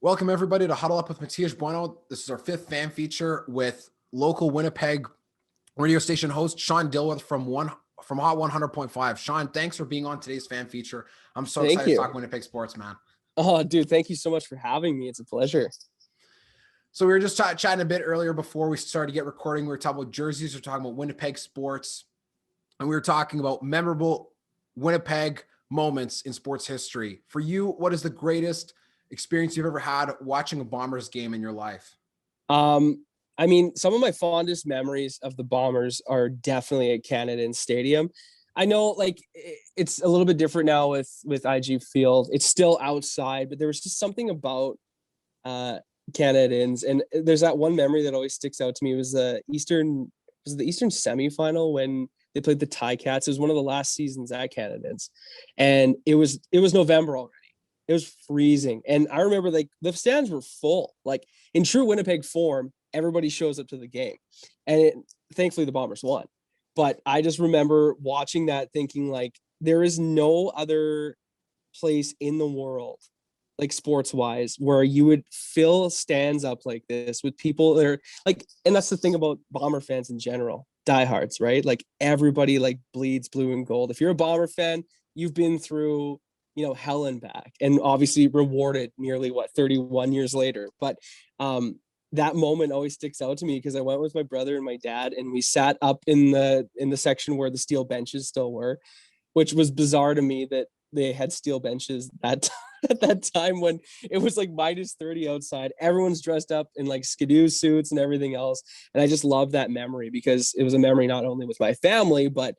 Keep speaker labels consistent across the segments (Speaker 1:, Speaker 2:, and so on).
Speaker 1: Welcome everybody to Huddle Up with Matias Bueno. This is our fifth fan feature with local Winnipeg radio station host Sean Dilworth from Hot 100.5. Sean, thanks for being on today's fan feature. I'm so
Speaker 2: Thank
Speaker 1: excited
Speaker 2: you.
Speaker 1: to talk Winnipeg sports, man.
Speaker 2: Oh, dude, thank you so much for having me. It's a pleasure.
Speaker 1: So we were just chatting a bit earlier before we started to get recording. We were talking about jerseys. We were talking about Winnipeg sports, and we were talking about memorable Winnipeg moments in sports history. For you, what is the greatest experience you've ever had watching a Bombers game in your life?
Speaker 2: I mean, some of my fondest memories of the Bombers are definitely at Canada Stadium. I know, like, it's a little bit different now with IG Field. It's still outside, but there was just something about Canadians, and there's that one memory that always sticks out to me. It was the Eastern semifinal when they played the Ticats. It was one of the last seasons at Canadians, and it was November already. It was freezing. And I remember, like, the stands were full. Like, in true Winnipeg form, everybody shows up to the game. And thankfully the Bombers won. But I just remember watching that thinking, like, there is no other place in the world, like, sports-wise, where you would fill stands up like this with people that are, like, and that's the thing about Bomber fans in general, diehards, right? Like, everybody, like, bleeds blue and gold. If you're a Bomber fan, you've been through, hell and back, and obviously rewarded nearly 31 years later. But that moment always sticks out to me because I went with my brother and my dad, and we sat up in the section where the steel benches still were, which was bizarre to me that they had steel benches at that time when it was like -30 outside. Everyone's dressed up in like skidoo suits and everything else. And I just love that memory because it was a memory not only with my family, but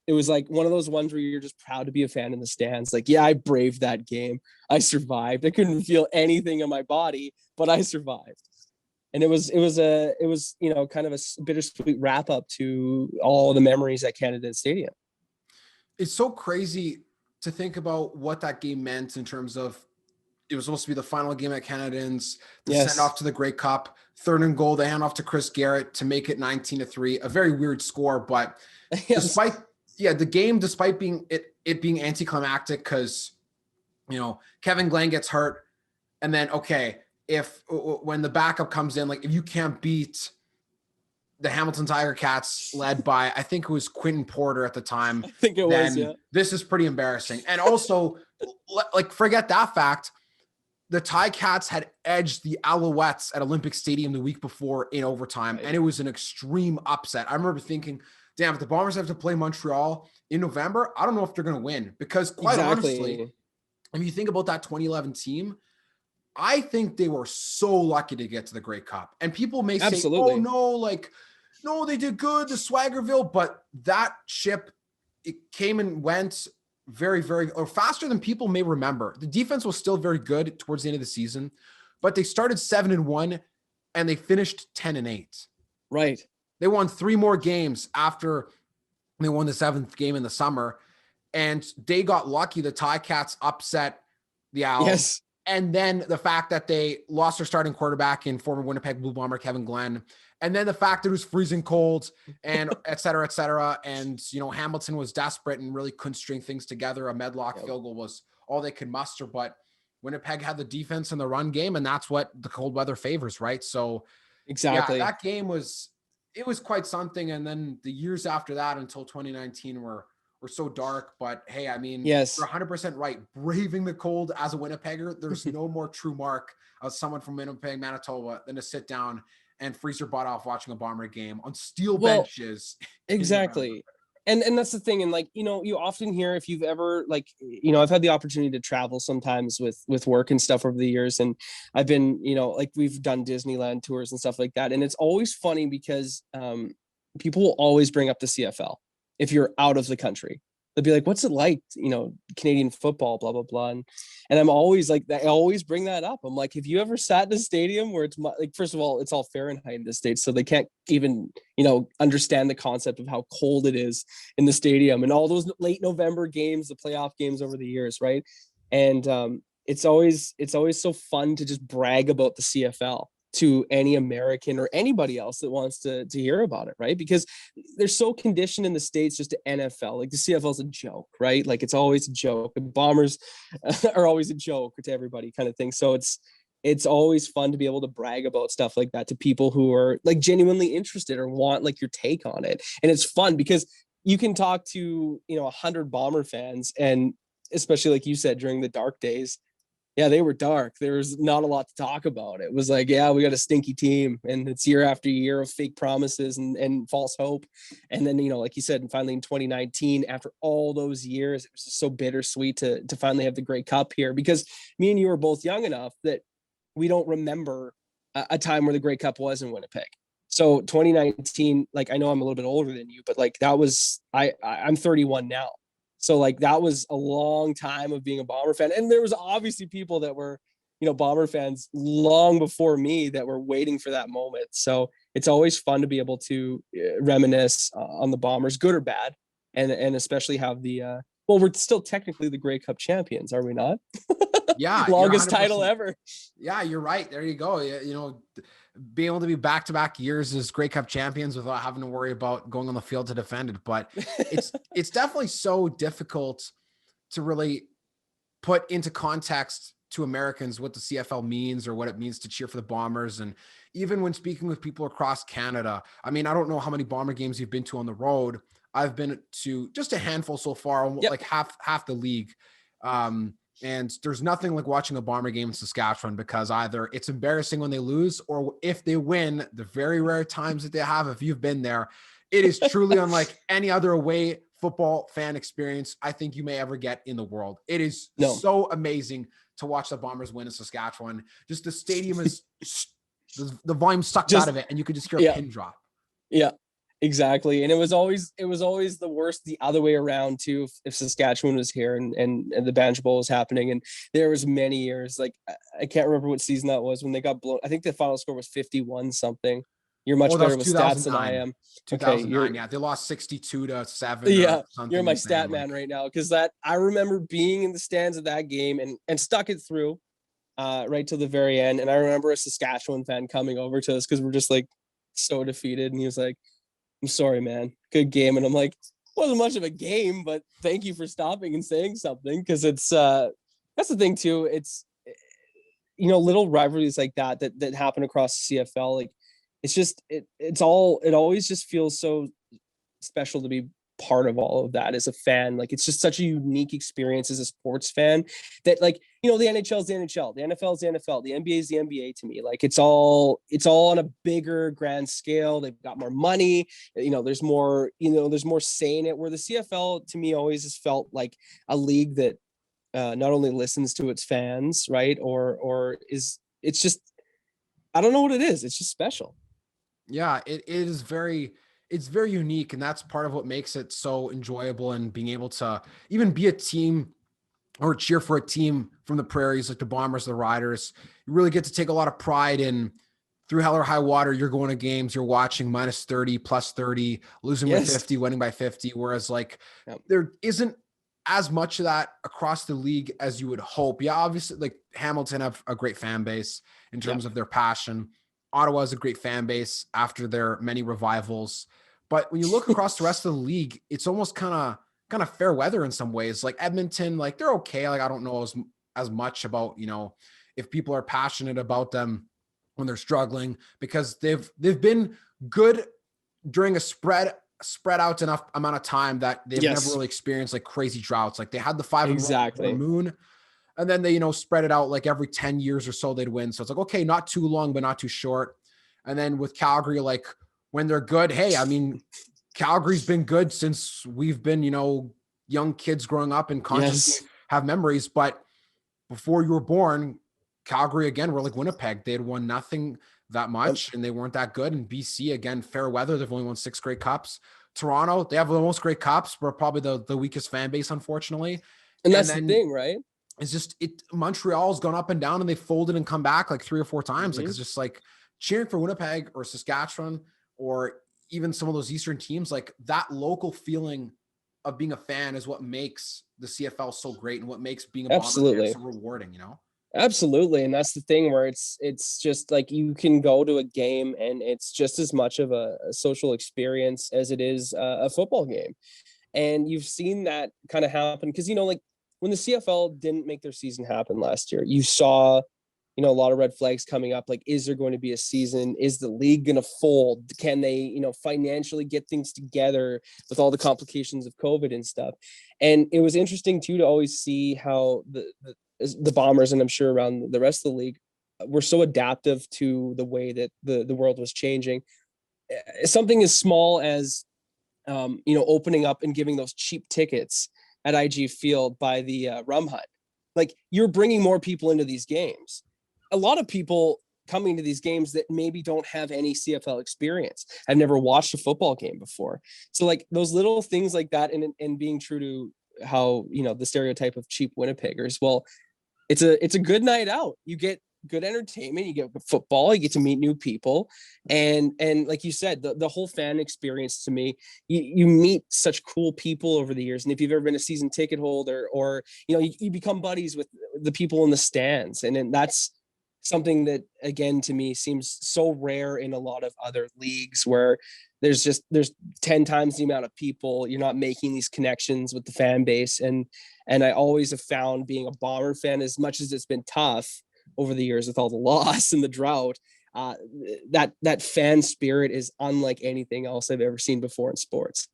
Speaker 2: it was like one of those ones where you're just proud to be a fan in the stands. Like, yeah, I braved that game. I survived. I couldn't feel anything in my body, but I survived. And it was kind of a bittersweet wrap up to all the memories at Canada Stadium.
Speaker 1: It's so crazy to think about what that game meant in terms of it was supposed to be the final game at Canadians, the
Speaker 2: Yes.
Speaker 1: send off to the Grey Cup, 3rd and goal, they hand off to Chris Garrett to make it 19-3, a very weird score. But
Speaker 2: Yes.
Speaker 1: the game, despite being being anticlimactic because, Kevin Glenn gets hurt. And then, when the backup comes in, like, if you can't beat the Hamilton Tiger Cats led by, I think it was Quentin Porter at the time.
Speaker 2: I think it was, yeah.
Speaker 1: This is pretty embarrassing. And also, like, forget that fact. The Ticats had edged the Alouettes at Olympic Stadium the week before in overtime, right. And it was an extreme upset. I remember thinking, damn, if the Bombers have to play Montreal in November, I don't know if they're going to win. Because quite honestly, if you think about that 2011 team, I think they were so lucky to get to the Grey Cup. And people may say, oh, no, they did good, the Swaggerville. But that ship, it came and went very, very, or faster than people may remember. The defense was still very good towards the end of the season, but they started 7-1 and they finished 10-8.
Speaker 2: Right.
Speaker 1: They won 3 more games after they won the 7th game in the summer. And they got lucky. The Ticats upset the Owls.
Speaker 2: Yes.
Speaker 1: And then the fact that they lost their starting quarterback in former Winnipeg Blue Bomber Kevin Glenn. And then the fact that it was freezing cold and et cetera, et cetera. And, Hamilton was desperate and really couldn't string things together. A Medlock field goal was all they could muster. But Winnipeg had the defense and the run game, and that's what the cold weather favors, right? So
Speaker 2: exactly,
Speaker 1: yeah, that game was quite something. And then the years after that until 2019 were so dark. But hey, I mean,
Speaker 2: yes,
Speaker 1: you're 100% right. Braving the cold as a Winnipegger, there's no more true mark of someone from Winnipeg, Manitoba than to sit down and freeze your butt off watching a Bomber game on steel benches.
Speaker 2: Exactly. And that's the thing. And, like, you often hear, if you've ever, like, I've had the opportunity to travel sometimes with work and stuff over the years. And I've been, like, we've done Disneyland tours and stuff like that. And it's always funny because people will always bring up the CFL. If you're out of the country, they'll be like, what's it like, Canadian football, blah, blah, blah. And I'm always like, I always bring that up. I'm like, have you ever sat in a stadium where it's like, first of all, it's all Fahrenheit in the States. So they can't even, understand the concept of how cold it is in the stadium and all those late November games, the playoff games over the years. Right. And it's always so fun to just brag about the CFL to any American or anybody else that wants to hear about it, right? Because they're so conditioned in the States just to NFL. Like, the CFL is a joke, right? Like, it's always a joke. The Bombers are always a joke to everybody, kind of thing. So it's it's always fun to be able to brag about stuff like that to people who are like genuinely interested or want like your take on it. And it's fun because you can talk to, 100 Bomber fans, and especially like you said, during the dark days, yeah, they were dark. There was not a lot to talk about. It was like, yeah, we got a stinky team, and it's year after year of fake promises and false hope. And then, like you said, and finally in 2019, after all those years, it was just so bittersweet to finally have the Grey Cup here, because me and you were both young enough that we don't remember a time where the Grey Cup was in Winnipeg. So 2019, like, I know I'm a little bit older than you, but like that was, I'm 31 now. So like that was a long time of being a Bomber fan. And there was obviously people that were, Bomber fans long before me that were waiting for that moment. So it's always fun to be able to reminisce on the Bombers, good or bad. And especially have the, well, we're still technically the Grey Cup champions, are we not?
Speaker 1: Yeah.
Speaker 2: Longest title ever.
Speaker 1: Yeah, you're right. There you go. Being able to be back-to-back years as Grey Cup champions without having to worry about going on the field to defend it. But it's definitely so difficult to really put into context to Americans what the CFL means or what it means to cheer for the Bombers. And even when speaking with people across Canada, I mean, I don't know how many Bomber games you've been to on the road. I've been to just a handful so far, like half the league. And there's nothing like watching a Bomber game in Saskatchewan, because either it's embarrassing when they lose, or if they win, the very rare times that they have, if you've been there, it is truly unlike any other away football fan experience I think you may ever get in the world. It is so amazing to watch the Bombers win in Saskatchewan. Just the stadium is, the volume sucked out of it, and you could just hear a pin drop.
Speaker 2: Yeah. Exactly. And it was always the worst the other way around too, if Saskatchewan was here and the Banjo Bowl was happening. And there was many years, like I can't remember what season that was, when they got blown. I think the final score was 51 something. You're much better with stats than I am.
Speaker 1: 2009, yeah. They lost 62-7.
Speaker 2: Yeah, you're my stat man right now, because that I remember being in the stands of that game and stuck it through right till the very end. And I remember a Saskatchewan fan coming over to us because we're just like so defeated, and he was like, "I'm sorry, man. Good game." And I'm like, wasn't much of a game, but thank you for stopping and saying something, because it's that's the thing too. It's little rivalries like that happen across the CFL. Like it's just it always just feels so special to be part of all of that as a fan. Like it's just such a unique experience as a sports fan, that like the NHL is the NHL, the NFL is the NFL, the NBA is the NBA to me. Like it's all on a bigger grand scale. They've got more money, there's more say in it, where the CFL to me always has felt like a league that not only listens to its fans, right, or it's just, I don't know what it is, it's just special.
Speaker 1: Yeah, it is it's very unique, and that's part of what makes it so enjoyable, and being able to even be a team or cheer for a team from the prairies, like the Bombers, the Riders. You really get to take a lot of pride in, through hell or high water, you're going to games, you're watching -30, +30, losing by 50, winning by 50. Whereas like there isn't as much of that across the league as you would hope. Yeah, obviously like Hamilton have a great fan base in terms of their passion. Ottawa is a great fan base after their many revivals. But when you look across the rest of the league, it's almost kind of fair weather in some ways. Like Edmonton, like they're okay. Like I don't know as much about, if people are passionate about them when they're struggling, because they've been good during a spread out enough amount of time that they've never really experienced like crazy droughts. Like they had the 5
Speaker 2: exactly
Speaker 1: Moon, and then they, spread it out like every 10 years or so they'd win. So it's like, okay, not too long, but not too short. And then with Calgary, like when they're good, hey, I mean, Calgary's been good since we've been, young kids growing up and consciously have memories. But before you were born, Calgary again were like Winnipeg. They had won nothing that much, and they weren't that good. And BC, again, fair weather. They've only won 6 Grey Cups. Toronto, they have the most Grey Cups, but probably the weakest fan base, unfortunately.
Speaker 2: And that's the thing, right?
Speaker 1: It's just Montreal's gone up and down, and they folded and come back like 3 or 4 times. Like it's just like cheering for Winnipeg or Saskatchewan or even some of those Eastern teams. Like that local feeling of being a fan is what makes the CFL so great, and what makes being a Bomber fan so rewarding,
Speaker 2: Absolutely. And that's the thing, where it's just like you can go to a game and it's just as much of a social experience as it is a football game. And you've seen that kind of happen because, like when the CFL didn't make their season happen last year, you saw a lot of red flags coming up. Like, is there going to be a season? Is the league going to fold? Can they, financially get things together with all the complications of COVID and stuff? And it was interesting too to always see how the Bombers, and I'm sure around the rest of the league, were so adaptive to the way that the world was changing. Something as small as opening up and giving those cheap tickets at IG Field by the Rum Hut. Like, you're bringing more people into these games. A lot of people coming to these games that maybe don't have any CFL experience. I've never watched a football game before. So like those little things like that, and being true to how, the stereotype of cheap Winnipeggers. Well, it's a good night out. You get good entertainment, you get football, you get to meet new people, and like you said, the whole fan experience, to me, you meet such cool people over the years. And if you've ever been a season ticket holder, or you become buddies with the people in the stands, and then that's something that, again, to me seems so rare in a lot of other leagues, where there's 10 times the amount of people. You're not making these connections with the fan base. And I always have found, being a Bomber fan, as much as it's been tough over the years with all the loss and the drought, that fan spirit is unlike anything else I've ever seen before in sports.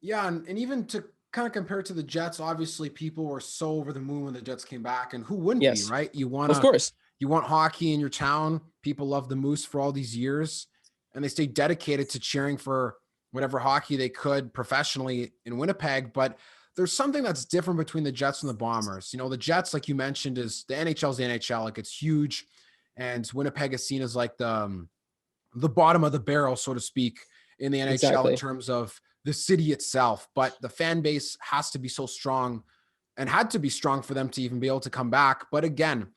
Speaker 1: Yeah, and even to kind of compare it to the Jets, obviously people were so over the moon when the Jets came back, and who wouldn't be, right?
Speaker 2: Of course.
Speaker 1: You want hockey in your town. People love the Moose for all these years, and they stay dedicated to cheering for whatever hockey they could professionally in Winnipeg. But there's something that's different between the Jets and the Bombers. The Jets, like you mentioned, is the NHL's the NHL. Like, it's huge, and Winnipeg is seen as like the bottom of the barrel, so to speak, in the NHL
Speaker 2: Exactly.
Speaker 1: in terms of the city itself. But the fan base has to be so strong, and had to be strong, for them to even be able to come back. But again,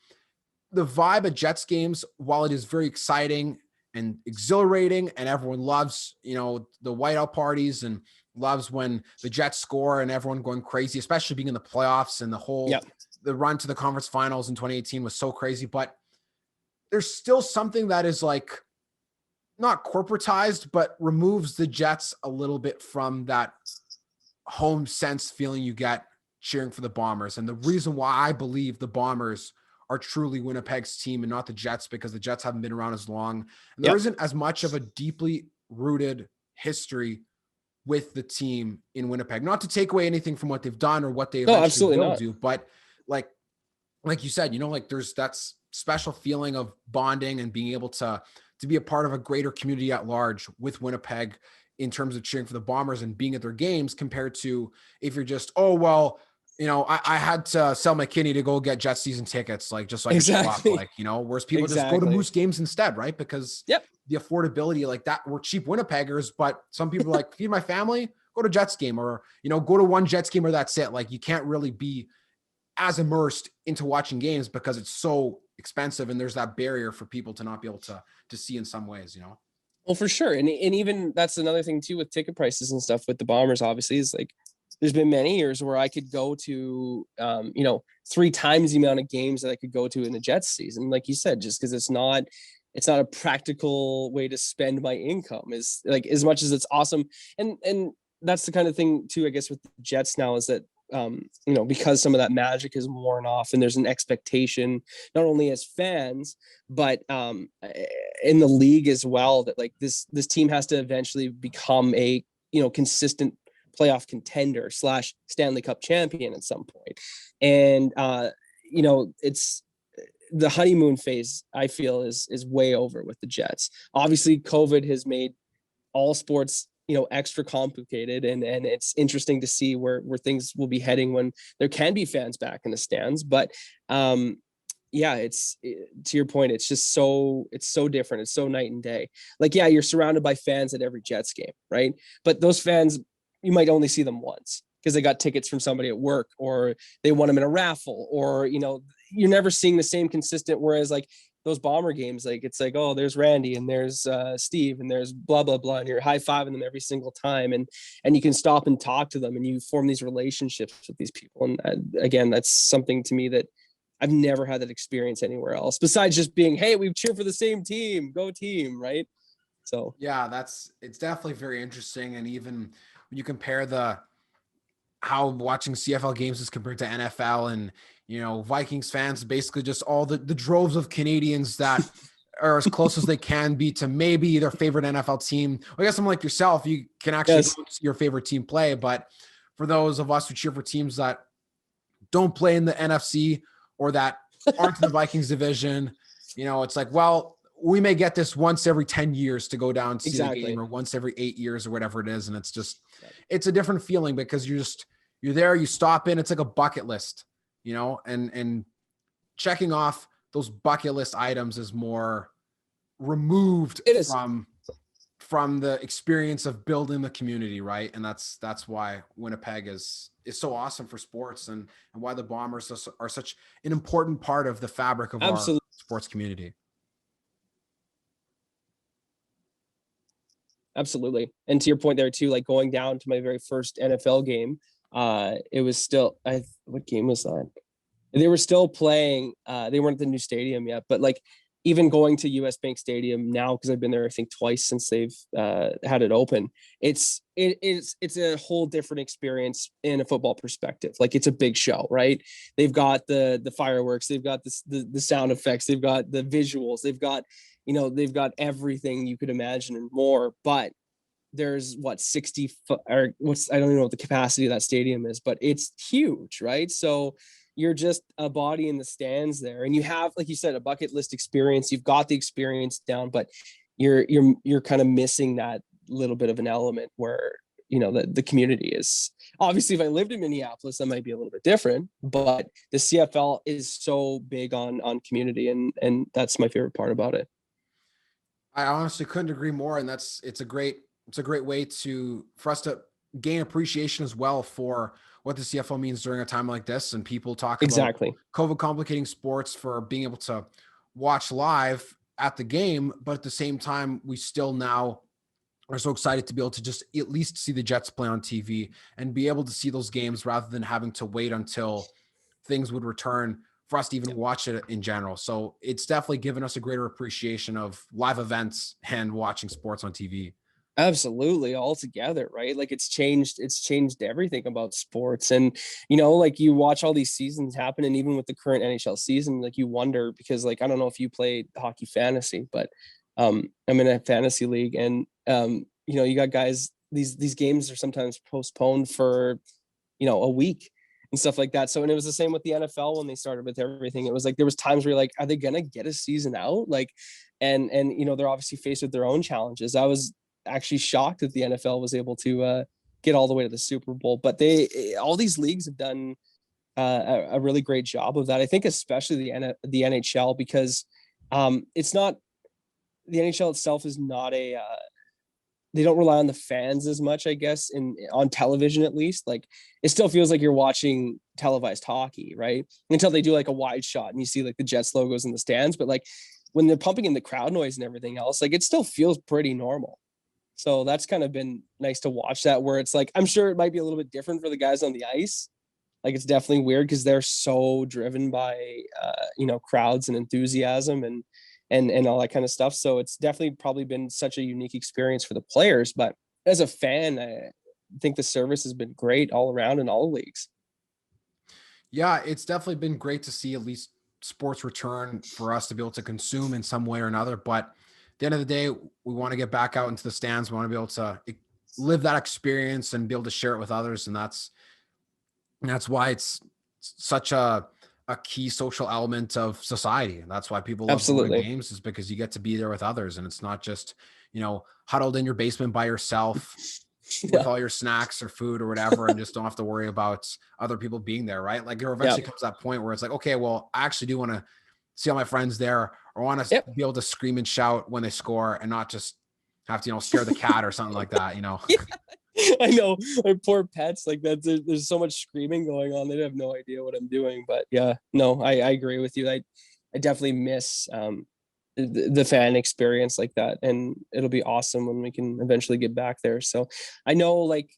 Speaker 1: the vibe at Jets games, while it is very exciting and exhilarating, and everyone loves, the whiteout parties, and loves when the Jets score and everyone going crazy, especially being in the playoffs, and the whole, the run to the conference finals in 2018 was so crazy. But there's still something that is like not corporatized, but removes the Jets a little bit from that home sense feeling you get cheering for the Bombers. And the reason why I believe the Bombers are truly Winnipeg's team and not the Jets, because the Jets haven't been around as long, and there isn't as much of a deeply rooted history with the team in Winnipeg. Not to take away anything from what they've done or what they eventually will do, but like you said, like there's that special feeling of bonding and being able to be a part of a greater community at large with Winnipeg in terms of cheering for the Bombers and being at their games, compared to if you're just, I had to sell my kidney to go get Jets season tickets, like just so I could show up, whereas people just go to Moose games instead, right? Because the affordability, like that, we're cheap Winnipeggers, but some people are like, feed my family, go to Jets game, or, go to one Jets game, or that's it. Like, you can't really be as immersed into watching games because it's so expensive, and there's that barrier for people to not be able to see in some ways,
Speaker 2: Well, for sure. And even that's another thing too, with ticket prices and stuff with the Bombers, obviously, is like, there's been many years where I could go to, 3 times the amount of games that I could go to in the Jets season. Like you said, just because it's not a practical way to spend my income, is like, as much as it's awesome. And that's the kind of thing too, I guess, with the Jets now, is that, because some of that magic is worn off, and there's an expectation, not only as fans, but in the league as well, that like this team has to eventually become a, consistent playoff contender / Stanley Cup champion at some point. And, it's the honeymoon phase, I feel, is way over with the Jets. Obviously, COVID has made all sports, extra complicated, and it's interesting to see where things will be heading when there can be fans back in the stands. But to your point, it's just it's so different. It's so night and day. Like, you're surrounded by fans at every Jets game, right? But those fans, you might only see them once because they got tickets from somebody at work, or they won them in a raffle, or, you're never seeing the same consistent. Whereas like those Bomber games, like, it's like, oh, there's Randy, and there's Steve, and there's blah, blah, blah. And you're high-fiving them every single time. And you can stop and talk to them, and you form these relationships with these people. And again, that's something to me that I've never had that experience anywhere else, besides just being, hey, we cheer for the same team, go team. Right. So,
Speaker 1: yeah, it's definitely very interesting. And even when you compare how watching CFL games is compared to NFL, and Vikings fans, basically just all the droves of Canadians that are as close as they can be to maybe their favorite NFL team. I guess someone like yourself, you can actually go to your favorite team play. But for those of us who cheer for teams that don't play in the NFC or that aren't in the Vikings division, it's like, well, we may get this once every 10 years to go down to see the game, or once every 8 years or whatever it is. And it's just, it's a different feeling because you're there, you stop in, it's like a bucket list, and checking off those bucket list items is more removed from the experience of building the community, right? And that's why Winnipeg is so awesome for sports, and why the Bombers are such an important part of the fabric of our sports community.
Speaker 2: Absolutely. And to your point there too, like going down to my very first NFL game, it was still, what game was that? They were still playing. They weren't at the new stadium yet, but like even going to US Bank Stadium now, because I've been there, I think twice since they've had it open. It's a whole different experience in a football perspective. Like it's a big show, right? They've got the fireworks, they've got the sound effects, they've got the visuals, they've got everything you could imagine and more. But there's 60 or I don't even know what the capacity of that stadium is, but it's huge, right? So you're just a body in the stands there, and you have, like you said, a bucket list experience. You've got the experience down, but you're kind of missing that little bit of an element where the community is. Obviously, if I lived in Minneapolis, that might be a little bit different, but the CFL is so big on community, and that's my favorite part about it.
Speaker 1: I honestly couldn't agree more, and it's a great way for us to gain appreciation as well for what the CFL means during a time like this. And people talk about COVID complicating sports for being able to watch live at the game, but at the same time, we still now are so excited to be able to just at least see the Jets play on TV and be able to see those games rather than having to wait until things would return for us to even watch it in general. So it's definitely given us a greater appreciation of live events and watching sports on TV.
Speaker 2: Absolutely, altogether, right? Like it's changed everything about sports. And like you watch all these seasons happen, and even with the current NHL season, like you wonder, because like I don't know if you played hockey fantasy, but I'm in a fantasy league, and you got guys, these games are sometimes postponed for a week and stuff like that. So, and it was the same with the NFL when they started with everything. It was like there was times where you're like, are they gonna get a season out? Like, and they're obviously faced with their own challenges. I was actually shocked that the NFL was able to get all the way to the Super Bowl, but all these leagues have done a really great job of that. I think especially the NHL, because it's not, the NHL itself is not they don't rely on the fans as much, I guess, on television at least. Like it still feels like you're watching televised hockey, right? Until they do like a wide shot and you see like the Jets logos in the stands, but like when they're pumping in the crowd noise and everything else, like it still feels pretty normal. So that's kind of been nice to watch that, where it's like, I'm sure it might be a little bit different for the guys on the ice. Like it's definitely weird because they're so driven by, crowds and enthusiasm and all that kind of stuff. So it's definitely probably been such a unique experience for the players. But as a fan, I think the service has been great all around in all leagues.
Speaker 1: Yeah, it's definitely been great to see at least sports return for us to be able to consume in some way or another. But at the end of the day, we want to get back out into the stands. We want to be able to live that experience and be able to share it with others. And that's why it's such a key social element of society. And that's why people love going to games, is because you get to be there with others. And it's not just, huddled in your basement by yourself with all your snacks or food or whatever, and just don't have to worry about other people being there. Right. Like there eventually comes that point where it's like, okay, well, I actually do want to see all my friends there, or want to be able to scream and shout when they score and not just have to, scare the cat or something like that,
Speaker 2: I know, my poor pets, like that. There's so much screaming going on. They have no idea what I'm doing. But yeah, no, I agree with you. I definitely miss the fan experience like that, and it'll be awesome when we can eventually get back there. So I know, like,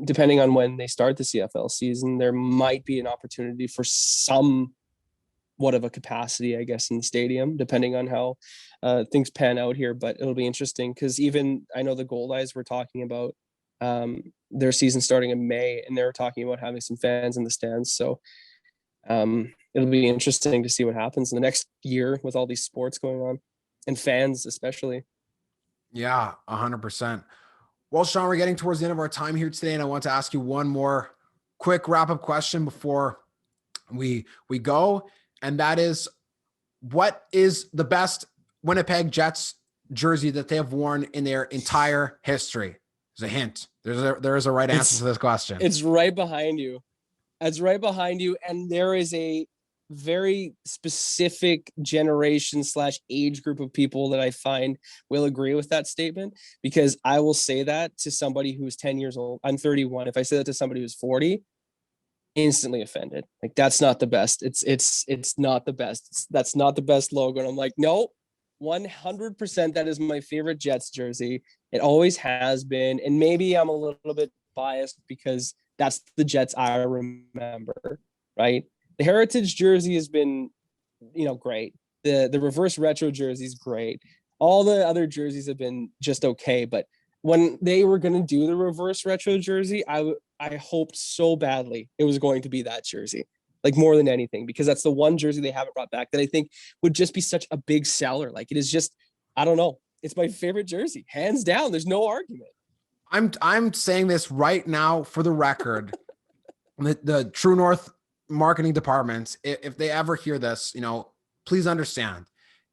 Speaker 2: depending on when they start the CFL season, there might be an opportunity for somewhat of a capacity, I guess, in the stadium, depending on how things pan out here. But it'll be interesting because even I know the Gold Eyes were talking about their season starting in May, and they were talking about having some fans in the stands. So It'll be interesting to see what happens in the next year with all these sports going on and fans especially.
Speaker 1: Yeah, 100%. Well, Sean, we're getting towards the end of our time here today, and I want to ask you one more quick wrap-up question before we go, and that is, what is the best Winnipeg Jets jersey that they have worn in their entire history? There's a hint. There is a right answer to this question.
Speaker 2: It's right behind you. It's right behind you, and there is a very specific generation / age group of people that I find will agree with that statement, because I will say that to somebody who's 10 years old. I'm 31. If I say that to somebody who's 40, instantly offended. Like, that's not the best. It's not the best. That's not the best logo. And I'm like, no, 100% that is my favorite Jets jersey. It always has been. And maybe I'm a little bit biased because that's the Jets I remember, right? The heritage jersey has been, great. The reverse retro jersey is great. All the other jerseys have been just okay. But when they were going to do the reverse retro jersey, I hoped so badly it was going to be that jersey, like more than anything, because that's the one jersey they haven't brought back that I think would just be such a big seller. Like, it is just, I don't know. It's my favorite jersey, hands down. There's no argument.
Speaker 1: I'm saying this right now for the record. The True North marketing departments, if they ever hear this, please understand,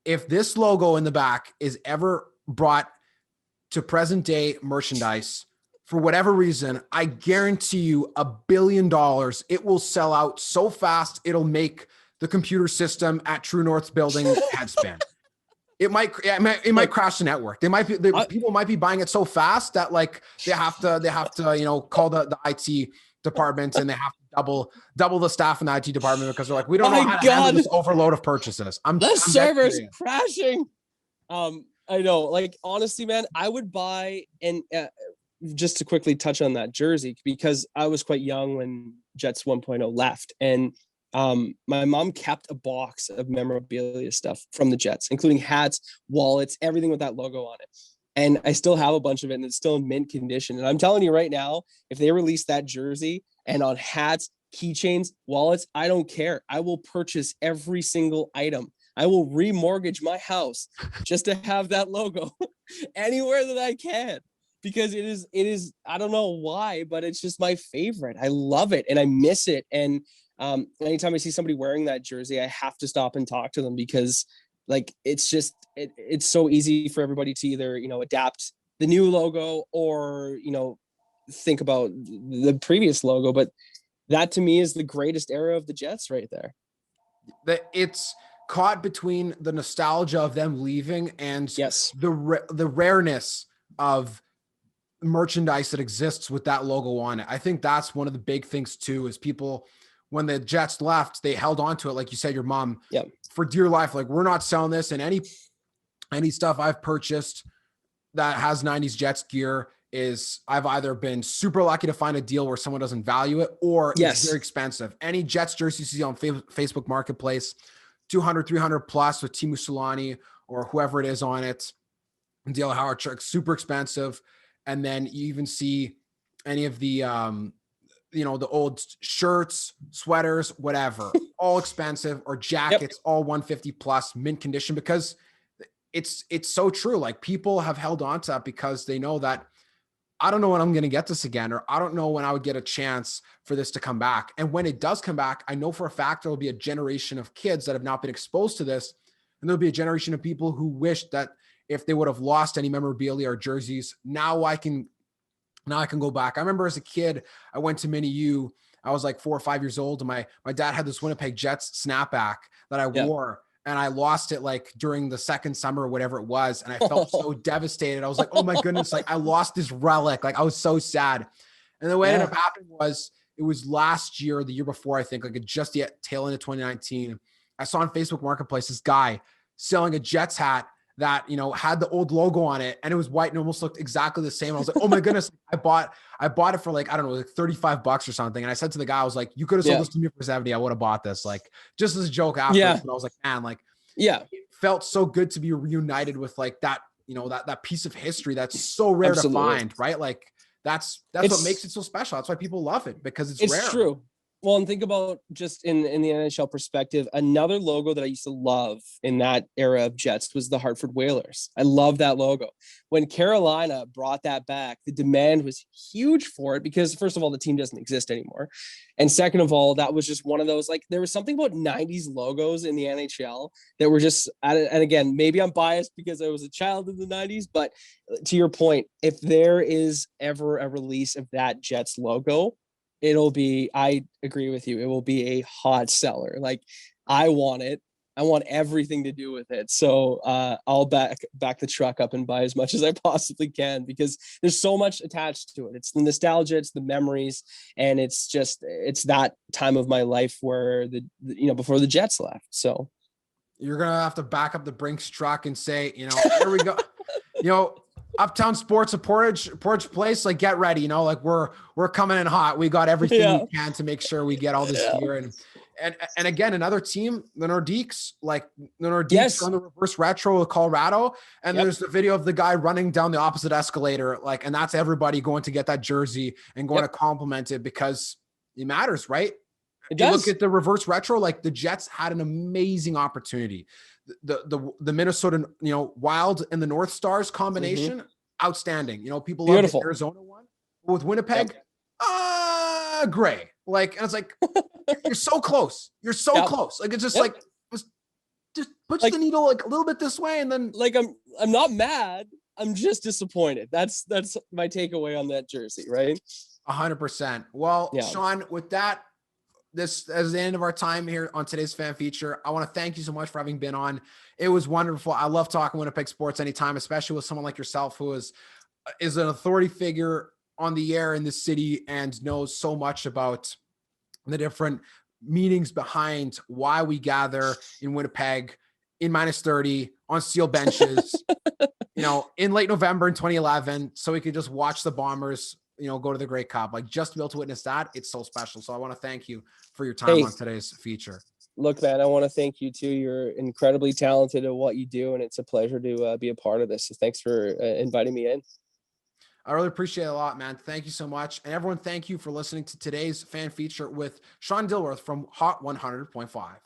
Speaker 1: if this logo in the back is ever brought to present day merchandise for whatever reason, I guarantee you $1 billion, it will sell out so fast it'll make the computer system at True North's building head spin. It might crash the network. People might be buying it so fast that like they have to call the IT department, and they have to double the staff in the IT department because they're like, we don't know how to handle this overload of purchases.
Speaker 2: The server's crashing. I know. Like, honestly, man, I would buy, and just to quickly touch on that jersey, because I was quite young when Jets 1.0 left, and my mom kept a box of memorabilia stuff from the Jets, including hats, wallets, everything with that logo on it. And I still have a bunch of it, and it's still in mint condition. And I'm telling you right now, if they release that jersey and on hats, keychains, wallets, I don't care. I will purchase every single item. I will remortgage my house just to have that logo anywhere that I can, because it is, I don't know why, but it's just my favorite. I love it and I miss it. And anytime I see somebody wearing that jersey, I have to stop and talk to them, because like, it's just, it's so easy for everybody to either, adapt the new logo or, think about the previous logo. But that to me is the greatest era of the Jets right there.
Speaker 1: It's caught between the nostalgia of them leaving and
Speaker 2: yes,
Speaker 1: the rareness of merchandise that exists with that logo on it. I think that's one of the big things too, is people, when the Jets left, they held on to it. Like you said, your mom, for dear life, like, we're not selling this. And any stuff I've purchased that has 90s Jets gear is, I've either been super lucky to find a deal where someone doesn't value it, or it's very expensive. Any Jets jersey you see on Facebook Marketplace, 200, 300 plus with Timu Solani or whoever it is on it, and Dale Howard, super expensive. And then you even see any of the, the old shirts, sweaters, whatever, all expensive, or jackets, all 150 plus, mint condition, because it's so true. Like, people have held on to that because they know that, I don't know when I'm going to get this again, or I don't know when I would get a chance for this to come back. And when it does come back, I know for a fact there'll be a generation of kids that have not been exposed to this. And there'll be a generation of people who wish that if they would have lost any memorabilia or jerseys, now I can go back. I remember as a kid, I went to Mini U. I was like 4 or 5 years old, and my dad had this Winnipeg Jets snapback that I wore, and I lost it like during the second summer or whatever it was. And I felt so devastated. I was like, oh my goodness, like, I lost this relic. Like, I was so sad. And the way it ended up happening was, it was last year or the year before, I think, like just the tail end of 2019. I saw on Facebook Marketplace this guy selling a Jets hat that, had the old logo on it, and it was white and almost looked exactly the same. I was like, oh my goodness. I bought it for like, I don't know, like $35 or something. And I said to the guy, I was like, you could have sold this to me for 70. I would have bought this, like, just as a joke after. But I was like, man, like, it felt so good to be reunited with like that, that piece of history that's so rare to find, right? Like, that's what makes it so special. That's why people love it, because it's rare.
Speaker 2: True. Well, and think about just in the NHL perspective, another logo that I used to love in that era of Jets was the Hartford Whalers. I love that logo. When Carolina brought that back, the demand was huge for it because, first of all, the team doesn't exist anymore. And second of all, that was just one of those, like, there was something about 90s logos in the NHL that were just, and again, maybe I'm biased because I was a child in the 90s, but to your point, if there is ever a release of that Jets logo, it'll be, I agree with you, it will be a hot seller. Like, I want it. I want everything to do with it. So I'll back the truck up and buy as much as I possibly can because there's so much attached to it. It's the nostalgia, it's the memories, and it's that time of my life where before the Jets left. So
Speaker 1: you're gonna have to back up the Brinks truck and say, here we go. Uptown Sports of Portage Place, like, get ready, like we're coming in hot. We got everything we can to make sure we get all this gear. And again, another team, the Nordiques, on the reverse retro of Colorado. And there's the video of the guy running down the opposite escalator, and that's everybody going to get that jersey and going to compliment it because it matters, right?
Speaker 2: It does.
Speaker 1: You look at the reverse retro, like the Jets had an amazing opportunity. The Minnesota, Wild and the North Stars combination, outstanding. People love the Arizona one. But with Winnipeg, gray. And it's like, you're so close. You're so close. Like, it's just just push the needle a little bit this way, and then
Speaker 2: I'm not mad. I'm just disappointed. That's my takeaway on that jersey, right?
Speaker 1: 100%. Well, Sean, with that, this is the end of our time here on today's fan feature. I want to thank you so much for having been on. It was wonderful. I love talking Winnipeg sports anytime, especially with someone like yourself who is an authority figure on the air in the city and knows so much about the different meanings behind why we gather in Winnipeg in -30 on steel benches, in late November in 2011, so we could just watch the Bombers go to the Grey Cup. Just to be able to witness that, it's so special. So I want to thank you for your time on today's feature.
Speaker 2: Look, man, I want to thank you too. You're incredibly talented at what you do, and it's a pleasure to be a part of this. So thanks for inviting me in.
Speaker 1: I really appreciate it a lot, man. Thank you so much. And everyone, thank you for listening to today's fan feature with Sean Dilworth from Hot 100.5.